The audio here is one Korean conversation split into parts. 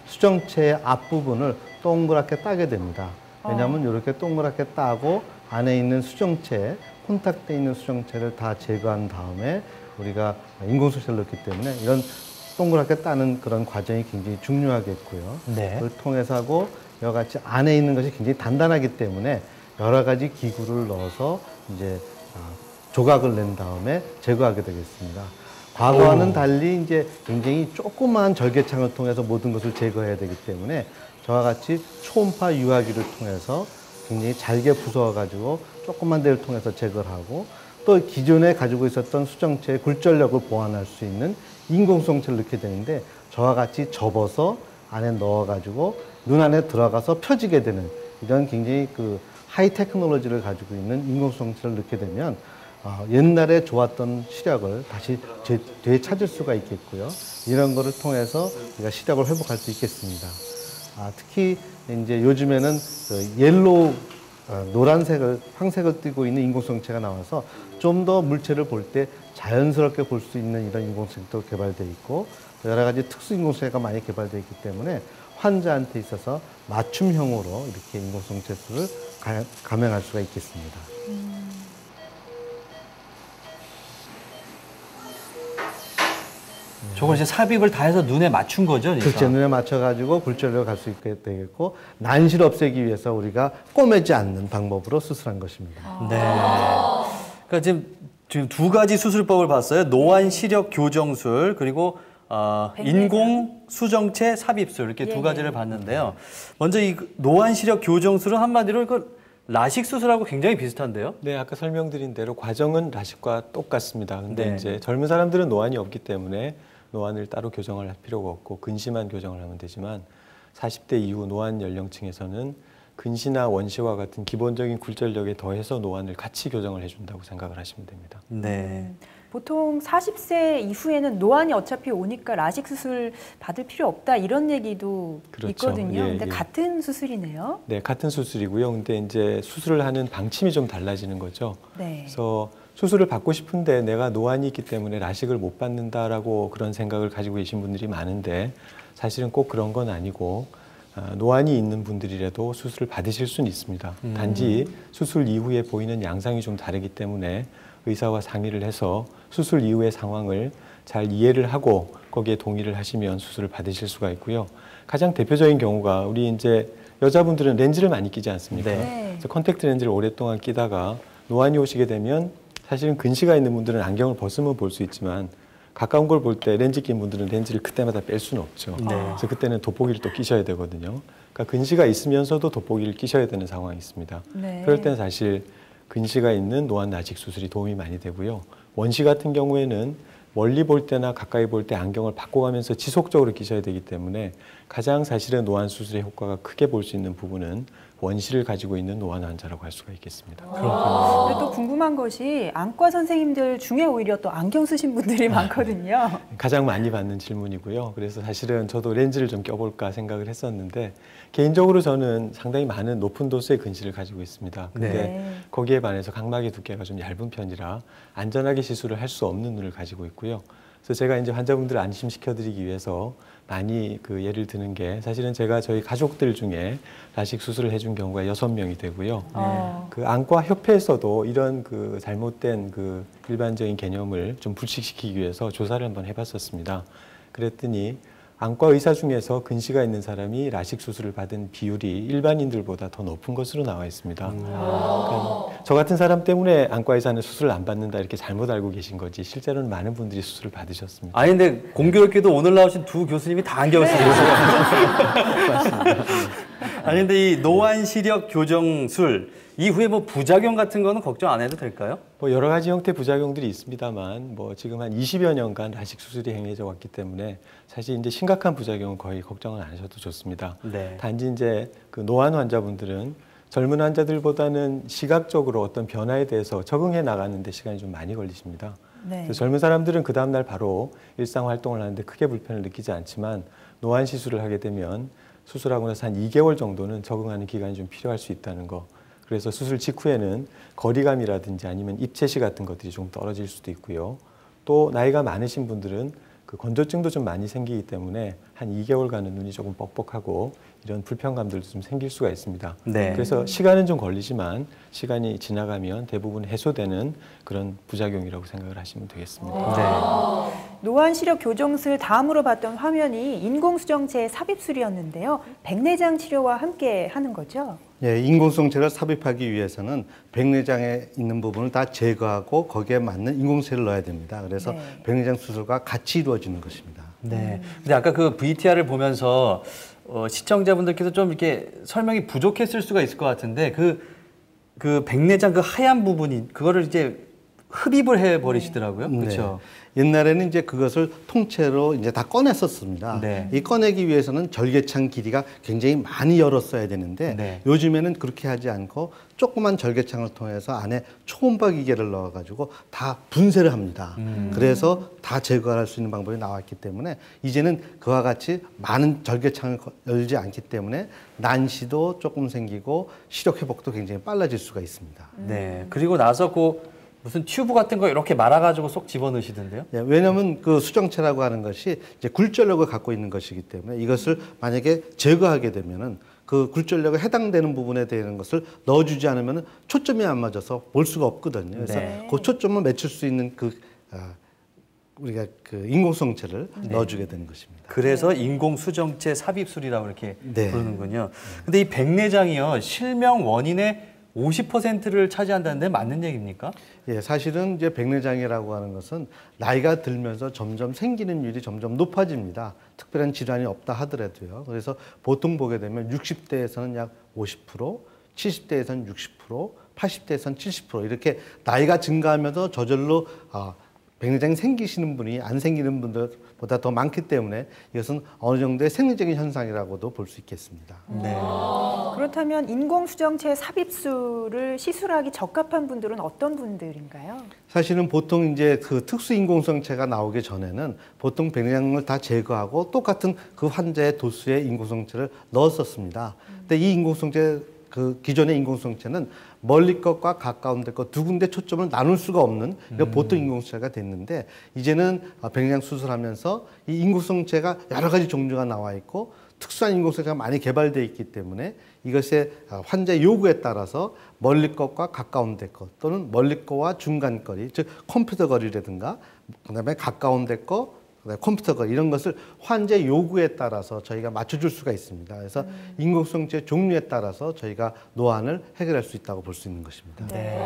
수정체의 앞부분을 동그랗게 따게 됩니다. 왜냐하면 이렇게 동그랗게 따고 안에 있는 수정체, 콘탁돼 있는 수정체를 다 제거한 다음에 우리가 인공수정체를 넣기 때문에 이런 동그랗게 따는 그런 과정이 굉장히 중요하겠고요. 네. 그걸 통해서 하고 이와 같이 안에 있는 것이 굉장히 단단하기 때문에 여러 가지 기구를 넣어서 이제 조각을 낸 다음에 제거하게 되겠습니다. 과거와는 달리 이제 굉장히 조그마한 절개창을 통해서 모든 것을 제거해야 되기 때문에 저와 같이 초음파 유화기를 통해서 굉장히 잘게 부숴가지고 조그만 데를 통해서 제거를 하고 또 기존에 가지고 있었던 수정체의 굴절력을 보완할 수 있는 인공수정체를 넣게 되는데 저와 같이 접어서 안에 넣어가지고 눈 안에 들어가서 펴지게 되는 이런 굉장히 하이 테크놀로지를 가지고 있는 인공수정체를 넣게 되면 옛날에 좋았던 시력을 다시 되찾을 수가 있겠고요. 이런 거를 통해서 우리가 시력을 회복할 수 있겠습니다. 특히 이제 요즘에는 옐로우, 노란색을, 황색을 띠고 있는 인공수정체가 나와서 좀 더 물체를 볼 때 자연스럽게 볼 수 있는 이런 인공수정체도 개발되어 있고 여러 가지 특수 인공수정체가 많이 개발되어 있기 때문에 환자한테 있어서 맞춤형으로 이렇게 인공수정체 수를 감행할 수가 있겠습니다. 저걸 이제 삽입을 다 해서 눈에 맞춘 거죠? 그러니까. 그렇죠. 눈에 맞춰가지고 굴절력을 갈 수 있게 되겠고 난시를 없애기 위해서 우리가 꼬매지 않는 방법으로 수술한 것입니다. 네. 그러니까 지금 두 가지 수술법을 봤어요. 노안 시력 교정술 그리고 인공 수정체 삽입술 이렇게 두 가지를 봤는데요. 먼저 이 노안 시력 교정술은 한마디로 라식 수술하고 굉장히 비슷한데요? 네, 아까 설명드린 대로 과정은 라식과 똑같습니다. 근데 네. 이제 젊은 사람들은 노안이 없기 때문에 노안을 따로 교정을 할 필요가 없고 근시만 교정을 하면 되지만 40대 이후 노안 연령층에서는 근시나 원시와 같은 기본적인 굴절력에 더해서 노안을 같이 교정을 해준다고 생각을 하시면 됩니다. 네. 보통 40세 이후에는 노안이 어차피 오니까 라식 수술 받을 필요 없다 이런 얘기도 그렇죠. 있거든요. 예, 근데 예. 같은 수술이네요. 네, 같은 수술이고요. 근데 이제 수술을 하는 방침이 좀 달라지는 거죠. 네. 그래서 수술을 받고 싶은데 내가 노안이 있기 때문에 라식을 못 받는다라고 그런 생각을 가지고 계신 분들이 많은데 사실은 꼭 그런 건 아니고 노안이 있는 분들이라도 수술을 받으실 수는 있습니다. 단지 수술 이후에 보이는 양상이 좀 다르기 때문에 의사와 상의를 해서 수술 이후의 상황을 잘 이해를 하고 거기에 동의를 하시면 수술을 받으실 수가 있고요. 가장 대표적인 경우가 우리 이제 여자분들은 렌즈를 많이 끼지 않습니까? 네. 그래서 컨택트 렌즈를 오랫동안 끼다가 노안이 오시게 되면 사실은 근시가 있는 분들은 안경을 벗으면 볼 수 있지만 가까운 걸 볼 때 렌즈 낀 분들은 렌즈를 그때마다 뺄 수는 없죠. 네. 그래서 그때는 돋보기를 또 끼셔야 되거든요. 그러니까 근시가 있으면서도 돋보기를 끼셔야 되는 상황이 있습니다. 네. 그럴 때는 사실 근시가 있는 노안 라식 수술이 도움이 많이 되고요. 원시 같은 경우에는 멀리 볼 때나 가까이 볼 때 안경을 바꿔가면서 지속적으로 끼셔야 되기 때문에 가장 사실은 노안 수술의 효과가 크게 볼 수 있는 부분은 원시를 가지고 있는 노안 환자라고 할 수가 있겠습니다. 그런데 또 궁금한 것이 안과 선생님들 중에 오히려 또 안경 쓰신 분들이 많거든요. 가장 많이 받는 질문이고요. 그래서 사실은 저도 렌즈를 좀 껴볼까 생각을 했었는데 개인적으로 저는 상당히 많은 높은 도수의 근시를 가지고 있습니다. 근데 네. 거기에 반해서 각막의 두께가 좀 얇은 편이라 안전하게 시술을 할 수 없는 눈을 가지고 있고요. 그래서 제가 이제 환자분들을 안심시켜드리기 위해서 많이 예를 드는 게 사실은 제가 저희 가족들 중에 라식 수술을 해준 경우가 6명이 되고요. 그 안과 협회에서도 이런 잘못된 일반적인 개념을 좀 불식시키기 위해서 조사를 한번 해봤었습니다. 그랬더니 안과 의사 중에서 근시가 있는 사람이 라식 수술을 받은 비율이 일반인들보다 더 높은 것으로 나와 있습니다. 그러니까 저 같은 사람 때문에 안과 의사는 수술을 안 받는다 이렇게 잘못 알고 계신 거지 실제로는 많은 분들이 수술을 받으셨습니다. 아니 근데 공교롭게도 오늘 나오신 두 교수님이 다 안경을 쓰고 있어요. 맞습니다. 아니 근데 이 노안 시력 교정술 이후에 뭐 부작용 같은 거는 걱정 안 해도 될까요? 뭐 여러 가지 형태 부작용들이 있습니다만 뭐 지금 한 20여 년간 라식 수술이 행해져 왔기 때문에 사실 이제 심각한 부작용은 거의 걱정을 안 하셔도 좋습니다. 네. 단지 이제 노안 환자분들은 젊은 환자들보다는 시각적으로 어떤 변화에 대해서 적응해 나가는 데 시간이 좀 많이 걸리십니다. 네. 그래서 젊은 사람들은 그 다음날 바로 일상 활동을 하는데 크게 불편을 느끼지 않지만 노안 시술을 하게 되면 수술하고 나서 한 2개월 정도는 적응하는 기간이 좀 필요할 수 있다는 거. 그래서 수술 직후에는 거리감이라든지 아니면 입체시 같은 것들이 좀 떨어질 수도 있고요. 또 나이가 많으신 분들은 그 건조증도 좀 많이 생기기 때문에 한 2개월간은 눈이 조금 뻑뻑하고 이런 불편감들도 좀 생길 수가 있습니다. 네. 그래서 시간은 좀 걸리지만 시간이 지나가면 대부분 해소되는 그런 부작용이라고 생각을 하시면 되겠습니다. 네. 노안 시력 교정술 다음으로 봤던 화면이 인공수정체 삽입술이었는데요. 백내장 치료와 함께 하는 거죠? 예, 인공성체를 삽입하기 위해서는 백내장에 있는 부분을 다 제거하고 거기에 맞는 인공체를 넣어야 됩니다. 그래서 네. 백내장 수술과 같이 이루어지는 것입니다. 네. 근데 아까 그 VTR을 보면서 시청자분들께서 좀 이렇게 설명이 부족했을 수가 있을 것 같은데 그 백내장 그 하얀 부분이 그거를 이제 흡입을 해 버리시더라고요. 그렇죠. 옛날에는 이제 그것을 통째로 이제 다 꺼냈었습니다. 네. 이 꺼내기 위해서는 절개창 길이가 굉장히 많이 열었어야 되는데 네. 요즘에는 그렇게 하지 않고 조그만 절개창을 통해서 안에 초음파 기계를 넣어가지고 다 분쇄를 합니다. 그래서 다 제거할 수 있는 방법이 나왔기 때문에 이제는 그와 같이 많은 절개창을 열지 않기 때문에 난시도 조금 생기고 시력 회복도 굉장히 빨라질 수가 있습니다. 네. 그리고 나서 무슨 튜브 같은 거 이렇게 말아가지고 쏙 집어넣으시던데요? 예, 왜냐하면 그 수정체라고 하는 것이 이제 굴절력을 갖고 있는 것이기 때문에 이것을 만약에 제거하게 되면은 그 굴절력에 해당되는 부분에 대한 것을 넣어주지 않으면 초점이 안 맞아서 볼 수가 없거든요. 그래서 네. 그 초점을 맞출 수 있는 우리가 그 인공성체를 넣어주게 되는 것입니다. 그래서 인공수정체 삽입술이라고 이렇게 네. 부르는군요. 근데 이 백내장이요, 실명 원인의 50%를 차지한다는데 맞는 얘기입니까? 예, 사실은 이제 백내장이라고 하는 것은 나이가 들면서 점점 생기는 율이 점점 높아집니다. 특별한 질환이 없다 하더라도요. 그래서 보통 보게 되면 60대에서는 약 50%, 70대에서는 60%, 80대에서는 70% 이렇게 나이가 증가하면서 저절로 백내장이 생기시는 분이 안 생기는 분들보다 더 많기 때문에 이것은 어느 정도의 생리적인 현상이라고도 볼 수 있겠습니다. 네. 그렇다면 인공수정체 삽입술을 시술하기 적합한 분들은 어떤 분들인가요? 사실은 보통 이제 그 특수 인공성체가 나오기 전에는 보통 백내장을 다 제거하고 똑같은 그 환자의 도수의 인공성체를 넣었었습니다. 근데 이 인공성체 그 기존의 인공성체는 멀리 것과 가까운 데 것 두 군데 초점을 나눌 수가 없는 보통 인공성체가 됐는데 이제는 백내장 수술하면서 이 인공성체가 여러 가지 종류가 나와 있고 특수한 인공성체가 많이 개발되어 있기 때문에 이것의 환자의 요구에 따라서 멀리 것과 가까운 데 것 또는 멀리 거와 중간 거리 즉 컴퓨터 거리라든가 그다음에 가까운 데 거 컴퓨터가 이런 것을 환자의 요구에 따라서 저희가 맞춰줄 수가 있습니다. 그래서 인공성체 종류에 따라서 저희가 노안을 해결할 수 있다고 볼 수 있는 것입니다. 네.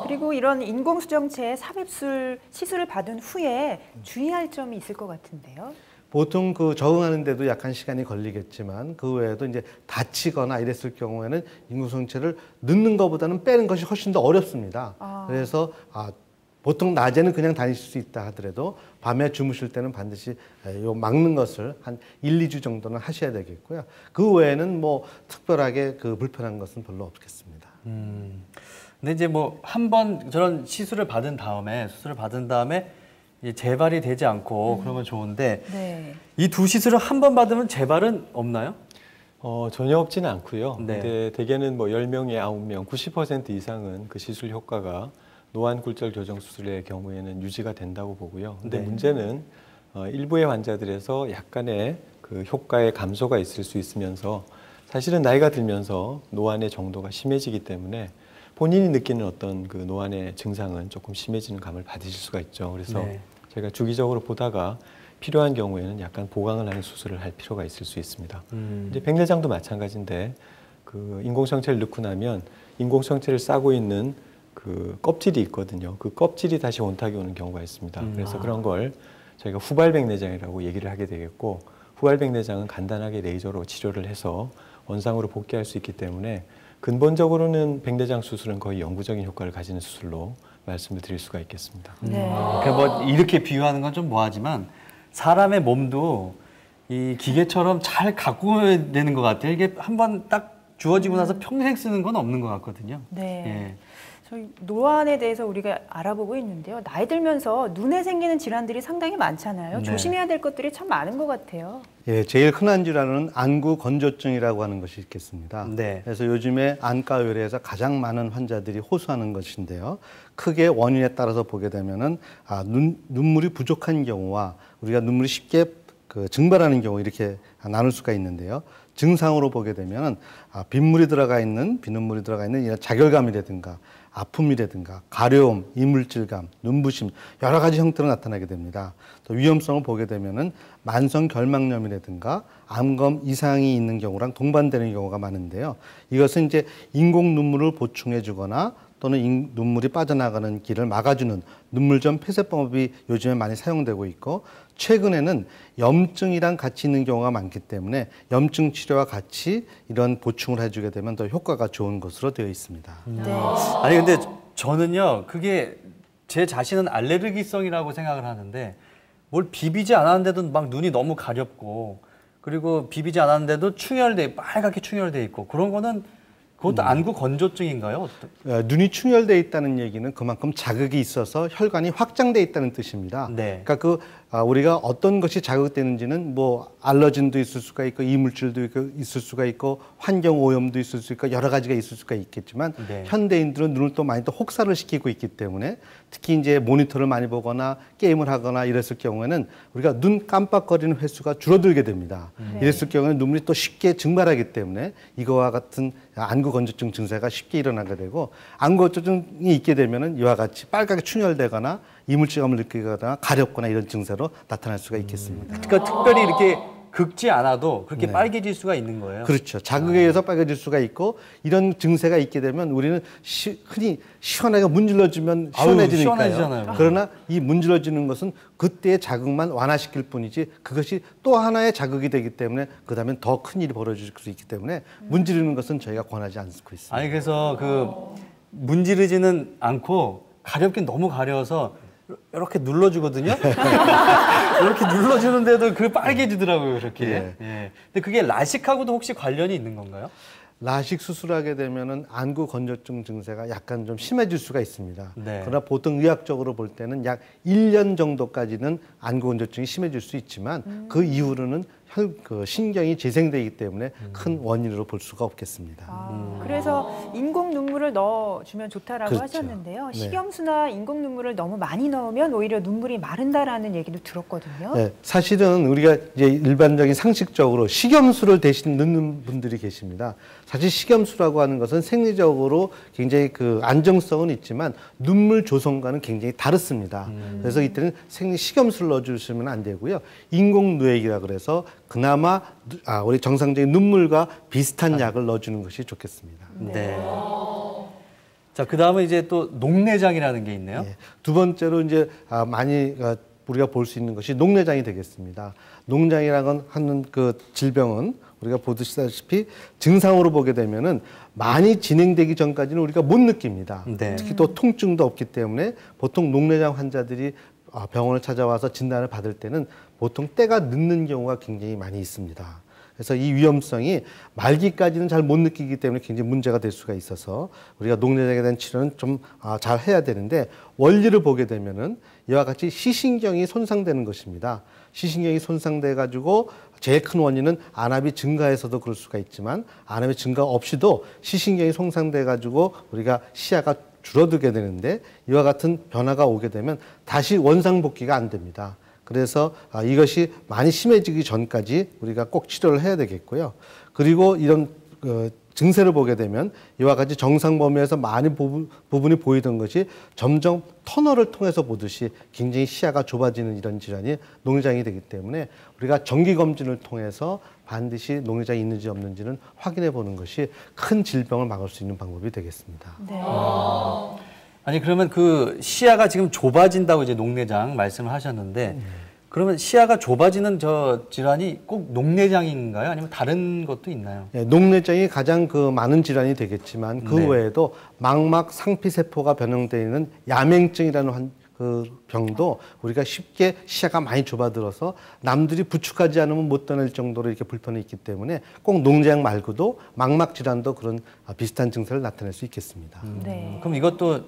그리고 이런 인공수정체 삽입술 시술을 받은 후에 주의할 점이 있을 것 같은데요. 보통 그 적응하는 데도 약간 시간이 걸리겠지만 그 외에도 이제 다치거나 이랬을 경우에는 인공성체를 넣는 것보다는 빼는 것이 훨씬 더 어렵습니다. 그래서 보통 낮에는 그냥 다니실 수 있다 하더라도 밤에 주무실 때는 반드시 요 막는 것을 한 1, 2주 정도는 하셔야 되겠고요. 그 외에는 뭐 특별하게 그 불편한 것은 별로 없겠습니다. 근데 이제 뭐 한 번 저런 수술을 받은 다음에 이제 재발이 되지 않고 그러면 좋은데 네. 이 두 시술을 한 번 받으면 재발은 없나요? 전혀 없지는 않고요. 네. 근데 대개는 뭐 10명에 9명, 90% 이상은 그 시술 효과가 노안 굴절 교정 수술의 경우에는 유지가 된다고 보고요. 근데 네. 문제는 일부의 환자들에서 약간의 그 효과의 감소가 있을 수 있으면서 사실은 나이가 들면서 노안의 정도가 심해지기 때문에 본인이 느끼는 어떤 그 노안의 증상은 조금 심해지는 감을 받으실 수가 있죠. 그래서 네. 제가 주기적으로 보다가 필요한 경우에는 약간 보강을 하는 수술을 할 필요가 있을 수 있습니다. 이제 백내장도 마찬가지인데 그 인공성체를 넣고 나면 인공성체를 싸고 있는 그 껍질이 있거든요. 그 껍질이 다시 원탁이 오는 경우가 있습니다. 그래서 그런 걸 저희가 후발백내장이라고 얘기를 하게 되겠고 후발백내장은 간단하게 레이저로 치료를 해서 원상으로 복귀할 수 있기 때문에 근본적으로는 백내장 수술은 거의 영구적인 효과를 가지는 수술로 말씀을 드릴 수가 있겠습니다. 그러니까 뭐 이렇게 비유하는 건 좀 뭐하지만 사람의 몸도 이 기계처럼 잘 가꾸어야 되는 것 같아요. 이게 한번 딱 주어지고 나서 평생 쓰는 건 없는 것 같거든요. 네. 예. 저희 노안에 대해서 우리가 알아보고 있는데요. 나이 들면서 눈에 생기는 질환들이 상당히 많잖아요. 네. 조심해야 될 것들이 참 많은 것 같아요. 예, 제일 흔한 질환은 안구 건조증이라고 하는 것이 있겠습니다. 네. 그래서 요즘에 안과 의뢰에서 가장 많은 환자들이 호소하는 것인데요. 크게 원인에 따라서 보게 되면은 눈물이 부족한 경우와 우리가 눈물이 쉽게 증발하는 경우 이렇게 나눌 수가 있는데요. 증상으로 보게 되면은 비눈물이 들어가 있는 이런 자결감이라든가 아픔이라든가 가려움, 이물질감, 눈부심 여러 가지 형태로 나타나게 됩니다. 또 위험성을 보게 되면은 만성 결막염이라든가 암검 이상이 있는 경우랑 동반되는 경우가 많은데요. 이것은 이제 인공 눈물을 보충해 주거나 또는 눈물이 빠져나가는 길을 막아주는 눈물전 폐쇄법이 요즘에 많이 사용되고 있고, 최근에는 염증이랑 같이 있는 경우가 많기 때문에 염증 치료와 같이 이런 보충을 해주게 되면 더 효과가 좋은 것으로 되어 있습니다. 네. 아니 근데 저는요 그게 제 자신은 알레르기성이라고 생각을 하는데 뭘 비비지 않았는데도 막 눈이 너무 가렵고 그리고 비비지 않았는데도 빨갛게 충혈돼 있고 그런 거는 그것도 안구 건조증인가요? 눈이 충혈돼 있다는 얘기는 그만큼 자극이 있어서 혈관이 확장돼 있다는 뜻입니다. 네. 그러니까 우리가 어떤 것이 자극되는지는 뭐 알러진도 있을 수가 있고 이물질도 있을 수가 있고 환경 오염도 있을 수 있고 여러 가지가 있을 수가 있겠지만 네. 현대인들은 눈을 또 많이 또 혹사를 시키고 있기 때문에 특히 이제 모니터를 많이 보거나 게임을 하거나 이랬을 경우에는 우리가 눈 깜빡거리는 횟수가 줄어들게 됩니다. 이랬을 경우에는 눈물이 또 쉽게 증발하기 때문에 이거와 같은 안구 건조증 증세가 쉽게 일어나게 되고, 안구 건조증이 있게 되면은 이와 같이 빨갛게 충혈되거나 이물질감을 느끼거나 가렵거나 이런 증세로 나타날 수가 있겠습니다. 그러니까 특별히 이렇게 긁지 않아도 그렇게 빨개질 수가 있는 거예요. 그렇죠. 자극에 의해서 빨개질 수가 있고, 이런 증세가 있게 되면 우리는 흔히 시원하게 문질러주면 시원해지니까요. 시원해지잖아요. 그러나 이 문질러지는 것은 그때의 자극만 완화시킬 뿐이지 그것이 또 하나의 자극이 되기 때문에 그 다음엔 더 큰 일이 벌어질 수 있기 때문에 문지르는 것은 저희가 권하지 않고 있습니다. 아니 그래서 문지르지는 않고 가렵게 너무 가려워서 이렇게 눌러주거든요. 이렇게 눌러주는데도 그 빨개지더라고요, 그렇게. 예. 예. 근데 그게 라식하고도 혹시 관련이 있는 건가요? 라식 수술하게 되면은 안구 건조증 증세가 약간 좀 심해질 수가 있습니다. 네. 그러나 보통 의학적으로 볼 때는 약 1년 정도까지는 안구 건조증이 심해질 수 있지만 그 이후로는 신경이 재생되기 때문에 큰 원인으로 볼 수가 없겠습니다. 그래서 인공 눈물을 넣어주면 좋다라고 그렇죠. 하셨는데요. 네. 식염수나 인공 눈물을 너무 많이 넣으면 오히려 눈물이 마른다라는 얘기도 들었거든요. 네, 사실은 우리가 이제 일반적인 상식적으로 식염수를 대신 넣는 분들이 계십니다. 사실 식염수라고 하는 것은 생리적으로 굉장히 안정성은 있지만 눈물 조성과는 굉장히 다릅니다. 그래서 이때는 식염수를 넣어주시면 안 되고요. 인공누액이라 그래서 그나마 우리 정상적인 눈물과 비슷한 약을 넣어주는 것이 좋겠습니다. 네. 자, 그 다음에 이제 또 녹내장이라는 게 있네요. 예, 두 번째로 이제 많이 우리가 볼 수 있는 것이 녹내장이 되겠습니다. 녹내장이라고 하는 질병은 우리가 보시다시피 증상으로 보게 되면은 많이 진행되기 전까지는 우리가 못 느낍니다. 네. 특히 또 통증도 없기 때문에 보통 녹내장 환자들이 병원을 찾아와서 진단을 받을 때는 보통 때가 늦는 경우가 굉장히 많이 있습니다. 그래서 이 위험성이 말기까지는 잘 못 느끼기 때문에 굉장히 문제가 될 수가 있어서 우리가 녹내장에 대한 치료는 좀 잘 해야 되는데, 원리를 보게 되면은 이와 같이 시신경이 손상되는 것입니다. 시신경이 손상돼 가지고 제일 큰 원인은 안압이 증가해서도 그럴 수가 있지만 안압이 증가 없이도 시신경이 손상돼 가지고 우리가 시야가 줄어들게 되는데, 이와 같은 변화가 오게 되면 다시 원상복귀가 안 됩니다. 그래서 이것이 많이 심해지기 전까지 우리가 꼭 치료를 해야 되겠고요. 그리고 이런 증세를 보게 되면 이와 같이 정상 범위에서 많은 부분이 보이던 것이 점점 터널을 통해서 보듯이 굉장히 시야가 좁아지는 이런 질환이 녹내장이 되기 때문에 우리가 정기 검진을 통해서 반드시 녹내장이 있는지 없는지는 확인해 보는 것이 큰 질병을 막을 수 있는 방법이 되겠습니다. 네. 아니 그러면 시야가 지금 좁아진다고 이제 녹내장 말씀을 하셨는데 그러면 시야가 좁아지는 저 질환이 꼭 녹내장인가요? 아니면 다른 것도 있나요? 네, 녹내장이 가장 많은 질환이 되겠지만 그 네. 외에도 망막 상피세포가 변형되어 있는 야맹증이라는 그 병도 우리가 쉽게 시야가 많이 좁아들어서 남들이 부축하지 않으면 못 떠날 정도로 이렇게 불편이 있기 때문에 꼭 농장 말고도 망막 질환도 그런 비슷한 증세를 나타낼 수 있겠습니다. 네. 그럼 이것도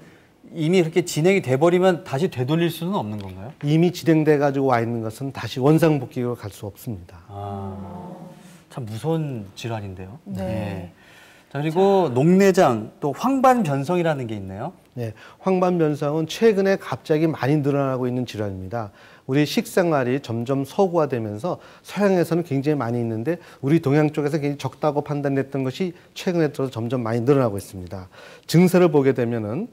이미 그렇게 진행이 돼버리면 다시 되돌릴 수는 없는 건가요? 이미 진행돼 가지고 와 있는 것은 다시 원상복귀로 갈 수 없습니다. 참 무서운 질환인데요. 네. 자, 그리고 녹내장 또 황반변성이라는 게 있네요. 네, 황반변성은 최근에 갑자기 많이 늘어나고 있는 질환입니다. 우리 식생활이 점점 서구화되면서 서양에서는 굉장히 많이 있는데 우리 동양 쪽에서 굉장히 적다고 판단됐던 것이 최근에 들어서 점점 많이 늘어나고 있습니다. 증세를 보게 되면은